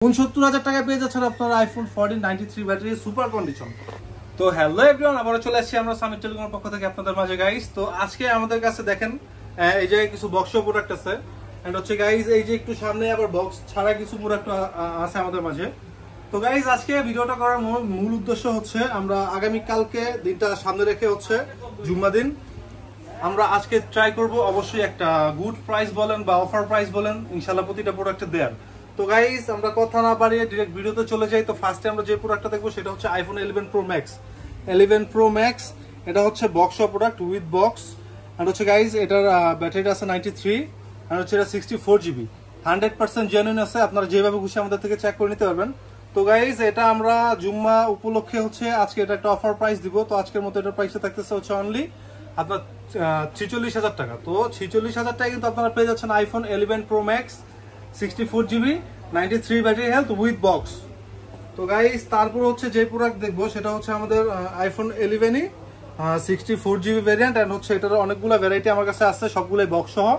৬৯,০০০ টাকায় পেয়ে যাচ্ছেন আপনারা আইফোন 14 93 ব্যাটারি সুপার কন্ডিশন। তো হ্যালো এভরিওয়ান, আবারও চলে আসছি আমরা সামিট টেলিকমের পক্ষ থেকে আপনাদের মাঝে গাইস। তো আজকে আমাদের কাছে দেখেন এই জায়গায় কিছু বক্স প্রোডাক্ট আছে এন্ড হচ্ছে গাইস এই যে একটু সামনে আবার বক্স ছাড়া কিছু প্রোডাক্ট আছে আমাদের মাঝে। তো গাইস আজকে ভিডিওটা করার মূল উদ্দেশ্য হচ্ছে আমরা আগামী কালকে দিনটা সামনে রেখে হচ্ছে জুম্মা দিন, আমরা আজকে ট্রাই করব অবশ্যই একটা গুড প্রাইস বলেন বা অফার প্রাইস বলেন ইনশাআল্লাহ প্রতিটা প্রোডাক্টে দেয়ার। তো গাইস আমরা কথা না বাড়িয়ে ডিরেক্ট ভিডিওতে চলে যাই। তো ফার্স্টে আমরা যে প্রোডাক্টটা দেখবো সেটা হচ্ছে iPhone 11 pro max. 11 pro max এটা হচ্ছে box product with box and হচ্ছে গাইস এটার ব্যাটারিটা আছে 93 এন্ড হচ্ছে এটা 64 জিবি, 100% জেনুইন আছে। আপনারা যেভাবে খুশি আমাদের থেকে চেক করে নিতে পারবেন। তো গাইস এটা আমরা জুম্মা উপলক্ষে হচ্ছে আজকে এটা একটা অফার প্রাইস দিব। তো আজকের মতো এটার প্রাইসটা থাকতেছে হচ্ছে অনলি আপনার 46,000 টাকা। তো 46,000 টাকা কিন্তু আপনারা পেয়ে যাচ্ছেন iPhone 11 pro max 64 GB 93 battery health with box. তো গাইস তারপর হচ্ছে যে প্রোডাক্ট দেখবো সেটা হচ্ছে আমাদের আইফোন 11 64 জিবি ভ্যারিয়েন্ট এন্ড হচ্ছে এটার অনেকগুলো ভ্যারাইটি আমার কাছে আছে, সবগুলোই বক্স সহ।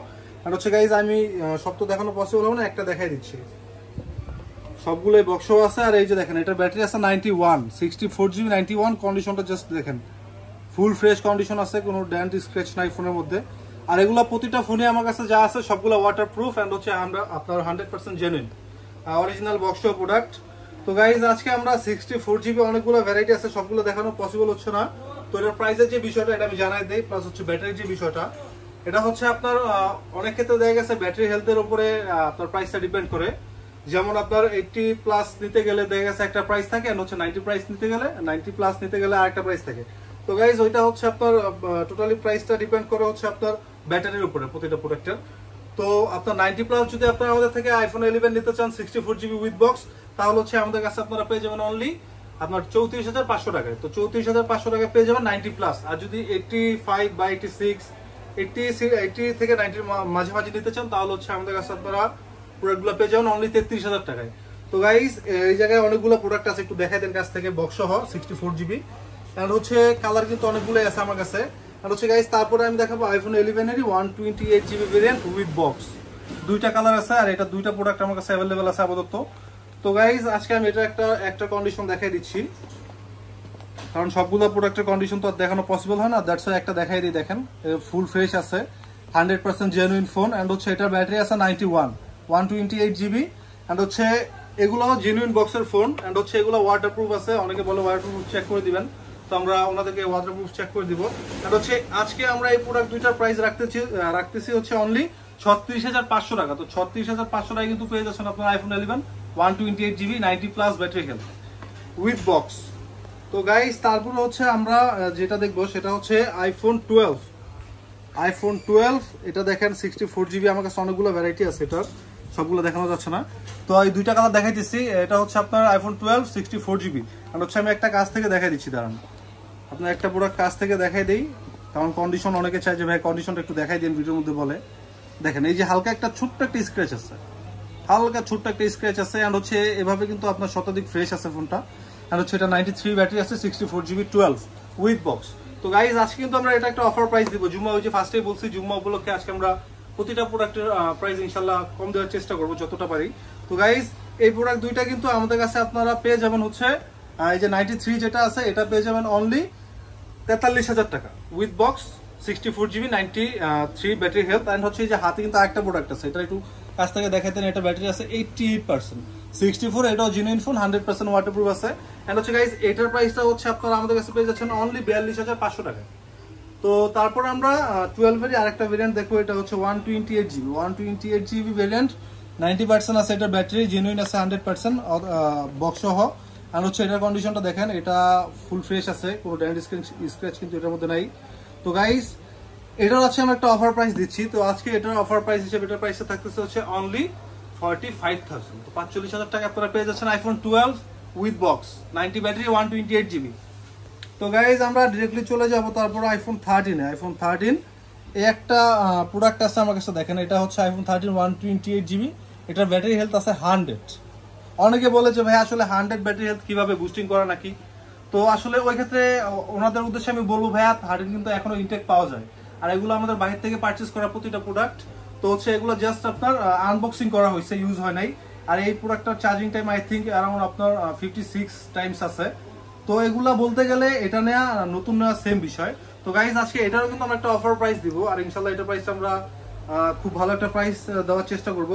এন্ড হচ্ছে গাইস আমি সব তো দেখানো পসিবল হবে না, একটা দেখাই দিচ্ছি। সবগুলোই বক্স সহ আছে। আর এই যে দেখেন এটার ব্যাটারি আছে 91, 64 জিবি 91, কন্ডিশনটা জাস্ট দেখেন ফুল ফ্রেশ কন্ডিশন আছে, কোনো ডেন্ট স্ক্র্যাচ নাই ফোনের মধ্যে। আর এগুলো প্রতিটা ফোনে আমার কাছে যা আছে সবগুলো ওয়াটারপ্রুফ এন্ড হচ্ছে আমরা আপনার 100% জেনুইন অরিজিনাল বক্স প্রোডাক্ট। তো গাইজ আজকে আমরা 64 জিবি অনেকগুলো ভ্যারাইটি আছে, সবগুলো দেখানো পসিবল হচ্ছে না। তো এটার প্রাইসের যে বিষয়টা এটা আমি জানাই দেই, প্লাস হচ্ছে ব্যাটারির যে বিষয়টা এটা হচ্ছে আপনার অনেক ক্ষেত্রে দেখা গেছে ব্যাটারি হেলথের উপরে আপনার প্রাইসটা ডিপেন্ড করে। যেমন আপনার 80 প্লাস নিতে গেলে দেখা গেছে একটা প্রাইস থাকে এন্ড হচ্ছে 90 প্রাইস নিতে গেলে 90 প্লাস নিতে গেলে আরেকটা প্রাইস থাকে। তো গাইজ ওইটা হচ্ছে আপনার টোটালি প্রাইসটা ডিপেন্ড করে হচ্ছে আপনার ব্যাটারির উপরে প্রতিটা প্রোডাক্টের। তো আপনার 90 প্লাস যদি আপনারা আমাদের থেকে আইফোন 11 নিতে চান 64 জিবি উইথ বক্স, তাহলে হচ্ছে আমাদের কাছে আপনারা পেয়ে যাবেন অনলি আপনার 34,500 টাকায়। তো 34,500 টাকায় পেয়ে যাবেন 90 প্লাস। আর যদি 85 বা 86 80 থেকে 90 মাঝামাঝি নিতে চান তাহলে হচ্ছে আমাদের কাছে আপনারা প্রোডাক্টগুলো পেয়ে যাবেন অনলি 33,000 টাকায়। তো গাইজ এই জায়গায় অনেকগুলো প্রোডাক্ট আছে, একটু দেখাই দেন কাছ থেকে বক্স সহ 64 জিবি এন্ড হচ্ছে কালার কিন্তু অনেকগুলোই আছে আমার কাছে। আর হচ্ছে গাইজ তারপরে আমি দেখাবো iPhone 11 128 GB variant with box. দুইটা কালার আছে আর এটা দুইটা প্রোডাক্ট আমার কাছে অ্যাভেলেবেল আছে আপাতত। তো গাইজ আজকে আমি এটা একটা কন্ডিশন দেখাই দিচ্ছি, কারণ সবগুলো প্রোডাক্টের কন্ডিশন তো আর দেখানো পসিবল হয় না। দ্যাটস ওয়াই একটা দেখাই দিই। দেখেন ফুল ফ্রেশ আছে, 100% জেনুইন ফোন এন্ড হচ্ছে এটার ব্যাটারি আছে 91, 128 জিবি এন্ড হচ্ছে এগুলো জেনুইন বক্সের ফোন এন্ড হচ্ছে এগুলো ওয়াটারপ্রুফ আছে। অনেকে বলে ওয়াটারপ্রুফ চেক করে দিবেন, তো আমরা ওনাদেরকে ওয়াটারপ্রুফ চেক করে দিব। এন্ড হচ্ছে আজকে আমরা এই প্রোডাক্ট দুইটার প্রাইস রাখতেছি হচ্ছে অনলি 36,500 টাকা। তো 36,500 টাকা কিন্তু পেয়ে যাচ্ছেন আপনার iPhone 11 128 GB 90 plus battery health with box. তো গাইস তারপরে হচ্ছে আমরা যেটা দেখবো সেটা হচ্ছে আইফোন 12 এটা দেখেন 64 জিবি। আমার কাছে অনেকগুলো ভ্যারাইটি আছে, এটার সবগুলো দেখানো যাচ্ছে না। তো এই দুইটা কালার দেখাইতেছি। এটা হচ্ছে আপনার আইফোন 12 64 জিবি আর হচ্ছে আমি একটা কাছ থেকে দেখাই দিচ্ছি। দাঁড়ান আপনার একটা প্রোডাক্ট কাছ থেকে দেখাই দিই, কারণ কন্ডিশন অনেকে চাই যে ভাই কন্ডিশনটা একটু দেখাই দিন ভিডিওর মধ্যে বলে। দেখেন এই যে হালকা একটা ছোট্ট একটা স্ক্র্যাচ আছে, হালকা ছোট্ট একটা স্ক্র্যাচ আছে এন্ড হচ্ছে এভাবে কিন্তু আপনার শতাধিক ফ্রেশ আছে ফোনটা এন্ড হচ্ছে এটা 93 ব্যাটারি আছে 64 জিবি 12 উইথ বক্স। তো গাইজ আজকে কিন্তু আমরা এটা একটা অফার প্রাইস দিব জুম্মা, ওই যে ফার্স্টেই বলছি জুম্মা উপলক্ষে আজকে আমরা প্রতিটা প্রোডাক্টের প্রাইস ইনশাল্লাহ কম দেওয়ার চেষ্টা করবো যতটা পারি। তো গাইজ এই প্রোডাক্ট দুইটা কিন্তু আমাদের কাছে আপনারা পেয়ে যাবেন হচ্ছে এই যে 93 যেটা আছে এটা পেয়ে যাবেন অনলি 43,000 টাকা with box 64 GB 93 battery health and হচ্ছে এই যে হাতে কিন্তু আরেকটা প্রোডাক্ট আছে, এটা একটু কাছ থেকে দেখাইতেন। এটা ব্যাটারি আছে 88%, 64 এটাও জেনুইন ফোন 100% ওয়াটারপ্রুফ আছে এন্ড হচ্ছে গাইজ এটার প্রাইসটা হচ্ছে আপনারা আমাদের কাছে পেয়ে যাচ্ছেন অনলি 42,500 টাকা। তো তারপর আমরা 12 এর আরেকটা ভেরিয়েন্ট দেখো, এটা হচ্ছে 128 জিবি 128 জিবি ভেরিয়েন্ট 90% আছে, এটা ব্যাটারি জেনুইন আছে 100% বক্স সহ আর হচ্ছে এটার কন্ডিশনটা দেখেন এটা ফুল ফ্রেশ আছে, কোনো ডেন্ট স্ক্র্যাচ কিন্তু এটার মধ্যে নাই। তো গাইস এটার আছে আমরা একটা অফার প্রাইস দিচ্ছি। তো আজকে এটার অফার প্রাইস হিসেবে এটার প্রাইসটা থাকতেছে হচ্ছে অনলি 45,000। তো 45,000 টাকা আপনারা পেয়ে যাচ্ছেন iPhone 12 with box 90 battery 128 GB. তো গাইজ আমরা ডিরেক্টলি চলে যাব তারপর আইফোন 13 এই একটা প্রোডাক্ট আছে আমার কাছে। দেখেন এটা হচ্ছে আইফোন 13 128 জিবি, এটার ব্যাটারি হেলথ আছে 100। অনেকে বলে যে ভাই আসলে 100 ব্যাটারি হেলথ কিভাবে বুস্টিং করা নাকি। তো আসলে ওই ক্ষেত্রে ওনাদের উদ্দেশ্যে আমি বলবো ভাইয়া 13 কিন্তু এখনো ইনটেক পাওয়া যায় আর এগুলো আমাদের বাইরে থেকে পারচেস করা প্রতিটা প্রোডাক্ট। তো হচ্ছে এগুলো জাস্ট আপনার আনবক্সিং করা হয়েছে, ইউজ হয় নাই। আর এই প্রোডাক্টটার charging time I think around আপনার 56 টাইমস আছে। তো এগুলা বলতে গেলে এটা নেওয়া নতুন নেওয়া সেম বিষয়। তো গাইজ আজকে এটারও কিন্তু আমরা একটা অফার প্রাইস দিব, আর ইনশাল্লাহ এটার প্রাইস আমরা খুব ভালো একটা প্রাইস দেওয়ার চেষ্টা করব।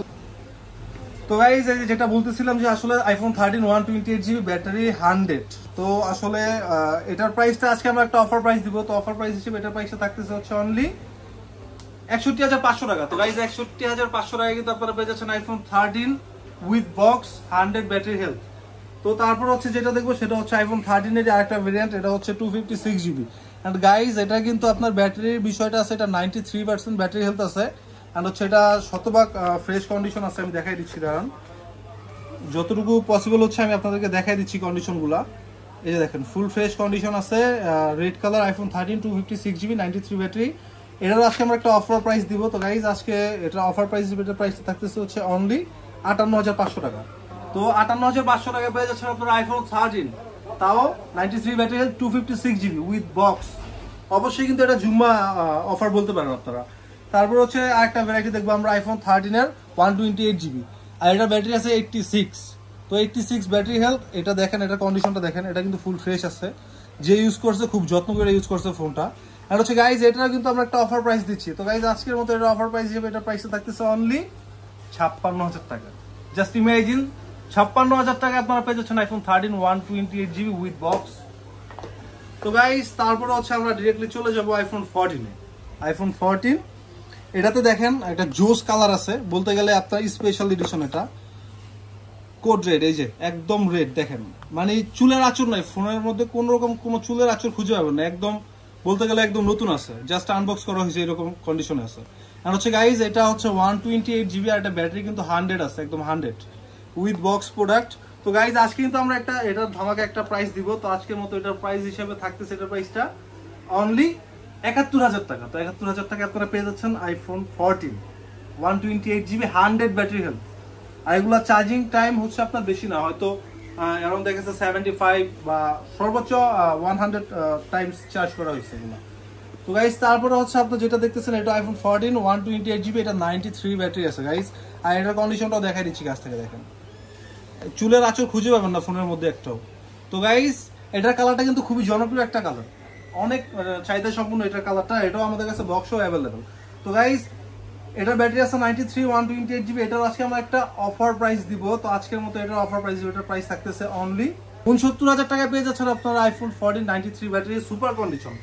তো গাইজ যেটা বলতেছিলাম যে আসলে আইফোন 13 128GB ব্যাটারি 100। তো আসলে এটার প্রাইসটা আজকে আমরা একটা অফার প্রাইস দিব। তো অফার প্রাইস হিসেবে এটার প্রাইসটা থাকতেছে হচ্ছে অনলি 61,500 টাকা। তো গাইজ 61,500 টাকা কিন্তু আপনারা পেয়ে যাচ্ছেন iPhone 13 with box 100 battery health. তো তারপর হচ্ছে যেটা দেখবো সেটা হচ্ছে আইফোন 13 এর আরেকটা ভেরিয়েন্ট, এটা হচ্ছে 256GB। এন্ড গাইজ এটা কিন্তু আপনার ব্যাটারির বিষয়টা আছে, এটা 93% ব্যাটারি হেলথ আছে। এন্ড হচ্ছে এটা শতভাগ ফ্রেশ কন্ডিশন আছে। আমি দেখাই দিচ্ছি, দাঁড়ান, যতটুকু পসিবল হচ্ছে আমি আপনাদেরকে দেখাই দিচ্ছি কন্ডিশনগুলা। এই যে দেখেন ফুল ফ্রেশ কন্ডিশন আছে, red colour iPhone 13 256GB 93 battery. এটারও আজকে আমরা একটা অফার প্রাইস দিব। তো গাইজ আজকে এটা অফার প্রাইস দিবে, এটার প্রাইসটা থাকতেছে হচ্ছে অনলি 58,500 টাকা। তো 58,500 টাকা পেয়ে যাচ্ছেন আপনার আইফোন 13, তাও 93 ব্যাটারি 256GB উইথ বক্স। অবশ্যই কিন্তু এটা জুম্মা অফার বলতে পারেন আপনারা। তারপর হচ্ছে আরেকটা ভ্যারাইটি দেখবো আমরা আইফোন 13 এর 128GB, আর এটা ব্যাটারি আছে 86। তো 86 ব্যাটারি হেলথ। এটা দেখেন, এটা কন্ডিশনটা দেখেন, এটা কিন্তু ফুল ফ্রেশ আছে। যে ইউজ করছে খুব যত্ন করে ইউজ করছে ফোনটা। আর হচ্ছে গাইজ এটাও কিন্তু আমরা একটা অফার প্রাইস দিচ্ছি। তো গাইজ আজকের মতো এটা অফার প্রাইস হিসেবে এটা প্রাইসে থাকতেছে অনলি 56,000 টাকা। জাস্ট ইমাজিন 56,000 টাকা আপনারা পেয়ে যাচ্ছেন আইফোন 13 128GB উইথ বক্স। তো গাইজ তারপরে হচ্ছে আমরা ডিরেক্টলি চলে যাবো আইফোন 14 এ। আইফোন 14 এটাতে দেখেন একটা জোস কালার আছে, বলতে গেলে আপনার স্পেশাল এডিশন, এটা কোড রেড, এই যে একদম রেড দেখেন, মানে চুলের আঁচড় নাই ফোনের মধ্যে, কোন রকম কোনো চুলের আঁচড় খুঁজে পাবেন না, একদম বলতে গেলে একদম নতুন আছে, জাস্ট আনবক্স করা হয়েছে এরকম কন্ডিশনে আছে। আর হচ্ছে গাইজ এটা হচ্ছে 128GB আর একটা ব্যাটারি কিন্তু 100 আছে, একদম 100 উইথ বক্স প্রোডাক্ট। তো গাইজ আজকে কিন্তু আমরা একটা এটার ধামাকা একটা প্রাইস দিব। তো আজকের মতো এটার প্রাইস হিসেবে থাকতেছে, এটার প্রাইসটা অনলি 71,000 টাকা। তো 71,000 টাকা আপনারা পেয়ে যাচ্ছেন আইফোন 14 128GB 100 ব্যাটারি হেলথ। আর এগুলা চার্জিং টাইম হচ্ছে আপনার বেশি না, হয়তো এরকম দেখেছে 75 বা সর্বোচ্চ 100 টাইমস চার্জ করা হয়েছে এগুলো। তো গাইজ তারপরে হচ্ছে আপনার যেটা দেখতেছেন এটা আইফোন 14 128GB, এটা 93 ব্যাটারি আছে গাইজ। আর এটার কন্ডিশনটাও দেখাই দিচ্ছি কাছ থেকে, দেখেন চুলের আঁচড় খুঁজে পাবেন না ফোনের মধ্যে একটাও। তো গাইজ এটার কালারটা কিন্তু খুবই জনপ্রিয় একটা কালার, অনেক চাহিদা সম্পূর্ণ এটার কালারটা, এটাও আমাদের কাছে বক্সও অ্যাভেলেবেল। তো গাইজ এটার ব্যাটারি আছে 93 128GB, এটার আজকে আমরা একটা অফার প্রাইস দিব। তো আজকের মতো এটার অফার প্রাইস, এটার প্রাইস থাকতেছে অনলি 69,000 টাকায় পেয়ে যাচ্ছেন আপনারা iPhone 14 93 battery super condition.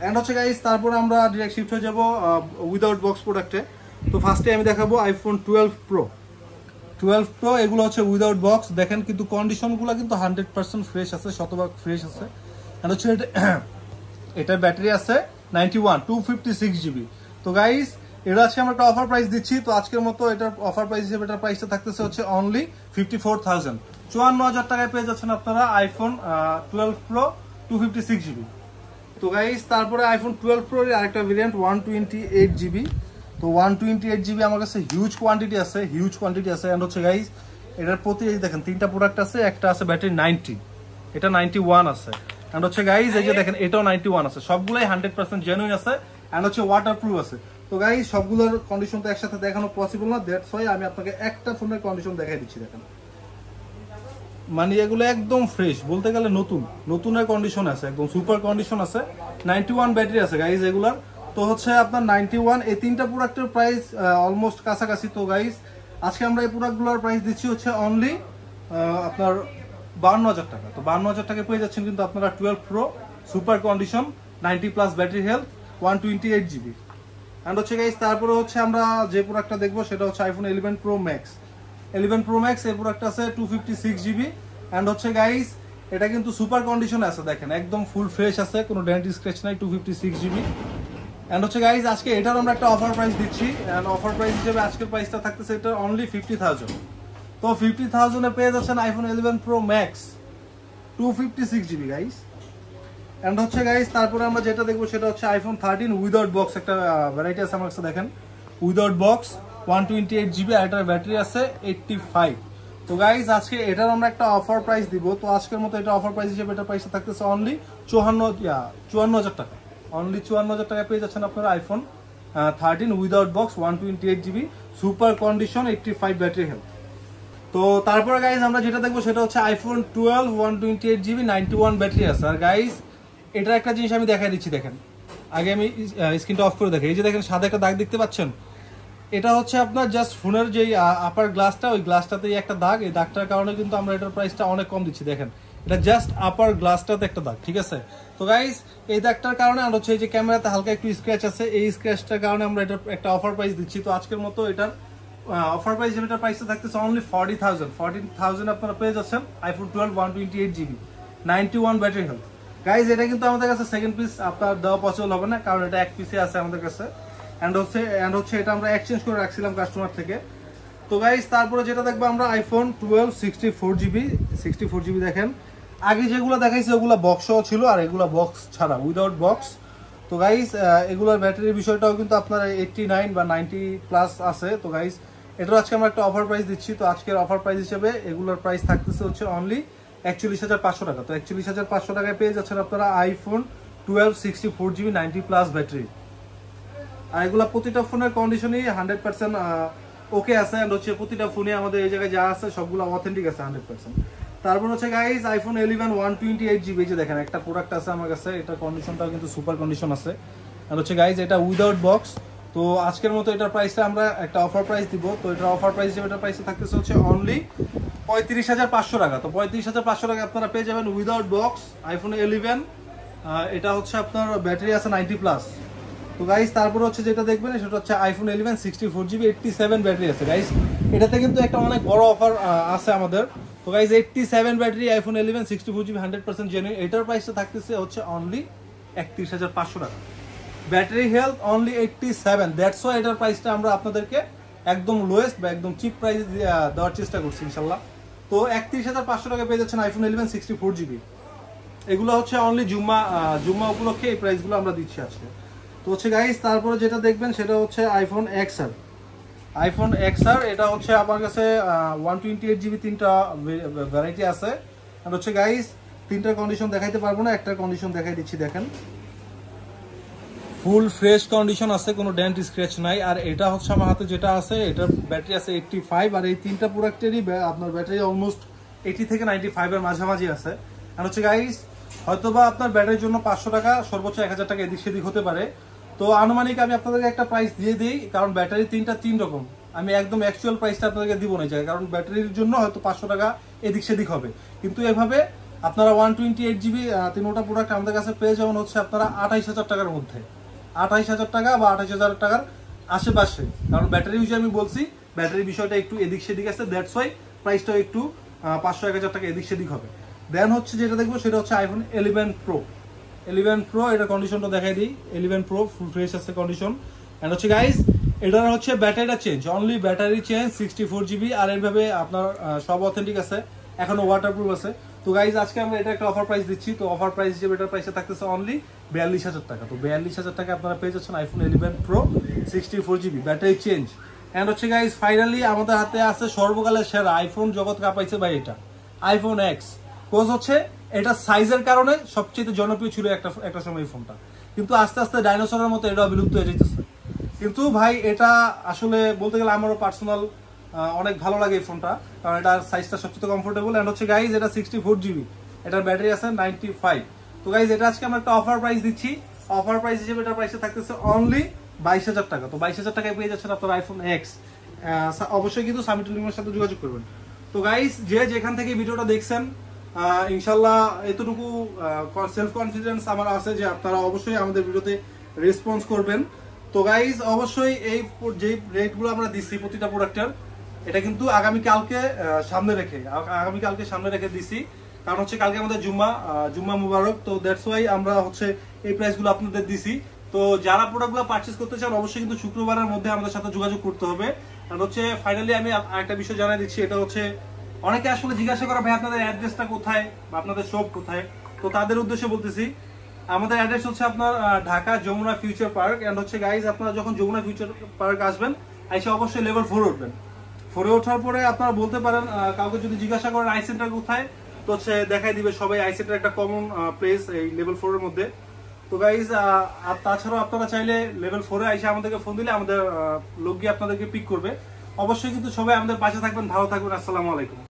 And হচ্ছে গাইজ তারপরে আমরা ডিরেক্ট শিফট হয়ে যাবো উইদাউট বক্স প্রোডাক্টে। তো ফার্স্টে আমি দেখাবো আইফোন 12 Pro। এগুলো হচ্ছে উইদাউট বক্স। দেখেন কিন্তু কন্ডিশনগুলো কিন্তু 100% ফ্রেশ আছে, শতভাগ ফ্রেশ আছে। এন্ড হচ্ছে এটার ব্যাটারি আছে 91 256GB। তো গাইজ এটা আজকে আমরা একটা অফার প্রাইস দিচ্ছি। তো আজকের মতো এটার অফার প্রাইস হিসেবে এটার প্রাইসটা থাকতেছে হচ্ছে অনলি 54,000, 54,000 টাকায় পেয়ে যাচ্ছেন আপনারা আইফোন 12 Pro 256GB। তো গাইজ তারপরে আইফোন 12 Pro এর আরেকটা ভেরিয়েন্ট 128GB। তো 128GB আমার কাছে হিউজ কোয়ান্টিটি আছে। এন্ড হচ্ছে গাইজ এটার প্রতি দেখেন তিনটা প্রোডাক্ট আছে, একটা আছে ব্যাটারি 90, এটা 91 আছে। এন্ড হচ্ছে গাইজ এই যে দেখেন এটাও 91 আছে, সবগুলাই 100% জেনুইন আছে। এন্ড হচ্ছে ওয়াটারপ্রুফ আছে। তো গাইজ সবগুলোর কন্ডিশন তো একসাথে দেখানো পসিবল না, দ্যাটস ওয়াই আমি আপনাকে একটা ফোনের কন্ডিশন দেখাই দিচ্ছি। দেখেন মানে এগুলো একদম ফ্রেশ, বলতে গেলে নতুনের কন্ডিশন আছে, একদম সুপার কন্ডিশন আছে। 91 ব্যাটারি আছে গাইজ এগুলার। তো হচ্ছে আপনার 91, এই তিনটা প্রোডাক্টের প্রাইস অলমোস্ট কাছাকাছি। তো গাইজ আজকে আমরা এই প্রোডাক্টগুলোর প্রাইস দিচ্ছি হচ্ছে অনলি আপনার 52,000 টাকা। তো 52,000 টাকা পেয়ে যাচ্ছেন কিন্তু আপনারা 12 Pro super condition 90+ battery health 128GB। And হচ্ছে গাইজ তারপরে হচ্ছে আমরা যে প্রোডাক্টটা দেখবো সেটা হচ্ছে iPhone 11 Pro Max। 11 Pro Max এর প্রোডাক্ট আছে 256GB। এন্ড হচ্ছে গাইজ এটা কিন্তু সুপার কন্ডিশনে আছে, দেখেন একদম ফুল ফ্রেশ আছে, কোনো ডেন্ট স্ক্র্যাচ নাই, 256GB। এন্ড হচ্ছে গাইজ আজকে এটার আমরা একটা অফার প্রাইস দিচ্ছি। এন্ড অফার প্রাইস হিসেবে আজকের প্রাইসটা থাকতেছে এটা অনলি 50,000। তো 50,000 এ পেয়ে যাচ্ছেন iPhone 11 Pro Max 256GB guys. And হচ্ছে গাইজ তারপরে আমরা যেটা দেখবো সেটা হচ্ছে আইফোন 13 উইদাউট বক্স, একটা ভ্যারাইটি আছে আমার কাছে, দেখেন উইদাউট বক্স 128GB আর এটার ব্যাটারি আছে 85। তো গাইজ আজকে এটার আমরা একটা অফার প্রাইস দিব। তো আজকের মতো এটা অফার প্রাইস হিসেবে এটা প্রাইসটা থাকতেছে অনলি 54,000 টাকা। অনলি 54,000 টাকা পেয়ে যাচ্ছেন আপনারা iPhone 13 without box 128GB super condition 85 battery health. তো তারপরে গাইজ আমরা যেটা দেখবো সেটা হচ্ছে আইফোন 12 128GB 91 ব্যাটারি আছে। আর গাইজ এটার একটা জিনিস আমি দেখাই দিচ্ছি, দেখেন আগে আমি স্ক্রিনটা অফ করে দেখি। এই যে দেখেন সাদা একটা দাগ দেখতে পাচ্ছেন, এটা হচ্ছে আপনার জাস্ট ফোনের যে আপার গ্লাসটা, ওই গ্লাসটাতেই একটা দাগ। এই দাগটার কারণে কিন্তু আমরা এটার প্রাইসটা অনেক কম দিচ্ছি। দেখেন এটা জাস্ট আপার গ্লাসটাতে একটা দাগ, ঠিক আছে। তো গাইজ এই দাগটার কারণে আর হচ্ছে এই যে ক্যামেরাতে হালকা একটু স্ক্র্যাচ আছে, এই স্ক্র্যাচটার কারণে আমরা এটার একটা অফার প্রাইস দিচ্ছি। তো আজকের মতো এটার অফার প্রাইস যেটার প্রাইসটা থাকতেছে অনলি 14,000 আপনারা পেয়ে যাচ্ছেন iPhone 12 128GB 91 battery health. Guys এটা কিন্তু আমাদের কাছে সেকেন্ড পিস আপনার দেওয়া পসিবল হবে না, কারণ এটা এক পিসে আছে আমাদের কাছে। এন্ড হচ্ছে এটা আমরা এক্সচেঞ্জ করে রাখছিলাম কাস্টমার থেকে। তো গাইজ তারপরে যেটা দেখবো আমরা আইফোন 12 64GB দেখেন, আগে যেগুলো দেখাইছে ওগুলো বক্সও ছিল, আর এগুলো বক্স ছাড়া উইদাউট বক্স। তো গাইজ এগুলোর ব্যাটারির বিষয়টাও কিন্তু আপনার 89 বা 90 প্লাস আছে। তো গাইজ এটার আজকে আমরা একটা অফার প্রাইস দিচ্ছি। তো আজকের অফার প্রাইস হিসেবে এগুলোর প্রাইস থাকতেছে হচ্ছে অনলি 41,500 টাকা। তো 41,500 টাকায় পেয়ে যাচ্ছেন আপনারা আইফোন 12 64GB 90 প্লাস ব্যাটারি। আর এগুলো প্রতিটা ফোনের কন্ডিশনই 100% ওকে আছে। এন্ড হচ্ছে প্রতিটা ফোনে আমাদের এই জায়গায় যা আছে সবগুলো অথেন্টিক আছে 100%। তারপর হচ্ছে গাইজ আইফোন 11 128GB, যে দেখেন একটা প্রোডাক্ট আছে আমার কাছে, এটা কন্ডিশনটাও কিন্তু সুপার কন্ডিশন আছে। আর হচ্ছে গাইজ এটা উইদাউট বক্স। তো আজকের মতো এটার প্রাইসটা আমরা একটা অফার প্রাইস দিব। তো এটার অফার প্রাইস হিসেবে এটার প্রাইসে থাকতেছে হচ্ছে অনলি 35,500 টাকা। তো 35,500 টাকা আপনারা পেয়ে যাবেন উইদাউট বক্স আইফোন 11। এটা হচ্ছে আপনার ব্যাটারি আছে 90 প্লাস। তো গাইজ তারপর হচ্ছে যেটা দেখবেন সেটা হচ্ছে আইফোন 11 64GB 87 ব্যাটারি আছে। গাইজ এটাতে কিন্তু একটা অনেক বড় অফার আছে আমাদের। তো guys 87 battery iPhone 11 64GB 100% genuine, এটার প্রাইসটা থাকতেছে হচ্ছে অনলি 31,500 টাকা। Battery health only 87, that's why এটার প্রাইসটা আমরা আপনাদেরকে একদম লোয়েস্ট বা একদম চিপ প্রাইস দেওয়ার চেষ্টা করছি ইনশাল্লাহ। তো 31,500 টাকা পেয়ে যাচ্ছেন আইফোন 11 64GB। এগুলো হচ্ছে অনলি জুম্মা উপলক্ষে এই প্রাইসগুলো আমরা দিচ্ছি আজকে। তো হচ্ছে গাইজ তারপরে যেটা দেখবেন সেটা হচ্ছে আইফোন XR। এটা হচ্ছে আমার কাছে 128GB 3টা ভ্যারাইটি আছে। আর হচ্ছে গাইজ 3টার কন্ডিশন দেখাইতে পারবো না, একটা কন্ডিশন দেখাই দিচ্ছি। দেখেন ফুল ফ্রেশ কন্ডিশন আছে, কোনো ডেন্ট স্ক্র্যাচ নাই। আর এটা হচ্ছে আমার হাতে যেটা আছে, এটার ব্যাটারি আছে 85। আর এই 3টা প্রোডাক্টেরই আপনার ব্যাটারি অলমোস্ট 80 থেকে 95 এর মাঝামাঝি আছে। আর হচ্ছে গাইজ হয়তোবা আপনার ব্যাটারির জন্য 500 টাকা সর্বোচ্চ 1000 টাকা এদিক সেদিক হতে পারে। তো আনুমানিক আমি আপনাদেরকে একটা প্রাইস দিয়ে দিই, কারণ ব্যাটারি 3টা 3 রকম। আমি একদম অ্যাকচুয়াল প্রাইসটা আপনাদেরকে দিব না, কারণ ব্যাটারির জন্য হয়তো 500 টাকা এদিক সেদিক হবে। কিন্তু এভাবে আপনারা 128GB 3টা প্রোডাক্ট আমাদের কাছে পেয়ে যাবেন হচ্ছে আপনারা 28,000 টাকার মধ্যে, 28,000 টাকা বা 28,000 টাকার আশেপাশে। কারণ ব্যাটারি বিষয়ে আমি বলছি, ব্যাটারির বিষয়টা একটু এদিক সেদিক আছে, দ্যাটস ওয়াই প্রাইসটাও একটু 500-1000 টাকা এদিক সেদিক হবে। দেন হচ্ছে যেটা দেখবো সেটা হচ্ছে আইফোন 11 Pro। এটা কন্ডিশনটা দেখাই দিই। 11 Pro ফুল ফ্রেশ আছে কন্ডিশন। এন্ড হচ্ছে গাইজ এটার হচ্ছে ব্যাটারিটা change, only battery change 64GB। আর এইভাবে আপনার সব অথেন্টিক আছে, এখনো ওয়াটারপ্রুফ আছে। তো গাইজ আজকে আমরা এটা একটা অফার প্রাইস দিচ্ছি। তো অফার প্রাইস হিসেবে এটার প্রাইসে থাকতেছে অনলি 42,000 টাকা। তো 42,000 টাকা আপনারা পেয়ে যাচ্ছেন iPhone 11 Pro 64GB battery change. And হচ্ছে গাইজ ফাইনালি আমাদের হাতে আছে সর্বকালের সেরা আইফোন, জগৎ কাঁপাইছে ভাই, এটা আইফোন X। কোজ হচ্ছে এটা সাইজের কারণে সবচেয়ে জনপ্রিয় ছিল একটা সময় এই ফোনটা, কিন্তু আস্তে আস্তে ডাইনোসরের মতো এটাও বিলুপ্ত হয়ে যেতেছে। কিন্তু ভাই এটা আসলে বলতে গেলে আমারও পার্সোনাল অনেক ভালো লাগে এই ফোনটা, কারণ এটার সাইজটা সবচেয়ে কমফোর্টেবল। এন্ড হচ্ছে গাইজ এটা 64GB, এটার ব্যাটারি আছে 95। তো গাইজ এটা আজকে আমরা একটা অফার প্রাইস দিচ্ছি। অফার প্রাইস হিসেবে এটার প্রাইসে থাকতেছে অনলি 22,000 টাকা। তো 22,000 টাকায় পেয়ে যাচ্ছেন আপনার আইফোন X। অবশ্যই কিন্তু সামিট লিঙ্কের সাথে যোগাযোগ করবেন। তো গাইজ যে যেখান থেকে ভিডিওটা দেখছেন ইনশাল্লাহ এতটুকু সেলফ কনফিডেন্স আমার আছে যে আপনারা অবশ্যই আমাদের ভিডিওতে রেসপন্স করবেন। তো গাইজ অবশ্যই এই যে রেটগুলো আমরা দিচ্ছি প্রতিটা প্রোডাক্টের, এটা কিন্তু আগামীকালকে সামনে রেখে দিছি, কারণ হচ্ছে কালকে আমাদের জুম্মা মুবারক। তো দ্যাটস ওয়াই আমরা হচ্ছে এই প্রাইসগুলো আপনাদের দিছি। তো যারা প্রোডাক্টগুলো পারচেজ করতে চান অবশ্যই কিন্তু শুক্রবারের মধ্যে আমাদের সাথে যোগাযোগ করতে হবে। আর হচ্ছে ফাইনালি আমি একটা বিষয় জানাই দিচ্ছি, এটা হচ্ছে অনেকে আসলে জিজ্ঞাসা করা ভাই আপনাদের অ্যাড্রেসটা কোথায় বা আপনাদের শপ কোথায়। তো তাদের উদ্দেশ্যে বলতেছি, আমাদের অ্যাড্রেস হচ্ছে আপনার Dhaka Jamuna future park. And হচ্ছে গাইজ আপনারা যখন যমুনা ফিউচার পার্ক আসবেন এসে অবশ্যই লেভেল 4 উঠবেন। 4-এ ওঠার পরে আপনারা বলতে পারেন, কাউকে যদি জিজ্ঞাসা করেন আই সেন্টার কোথায়, তো হচ্ছে দেখাই দিবে সবাই আই সেন্টার একটা কমন প্লেস এই লেভেল 4 এর মধ্যে। তো গাইজ আর তাছাড়াও আপনারা চাইলে লেভেল 4-এ এসে আমাদেরকে ফোন দিলে আমাদের লোক গিয়ে আপনাদেরকে পিক করবে। অবশ্যই কিন্তু সবাই আমাদের পাশে থাকবেন, ভালো থাকবেন। আসসালামু আলাইকুম।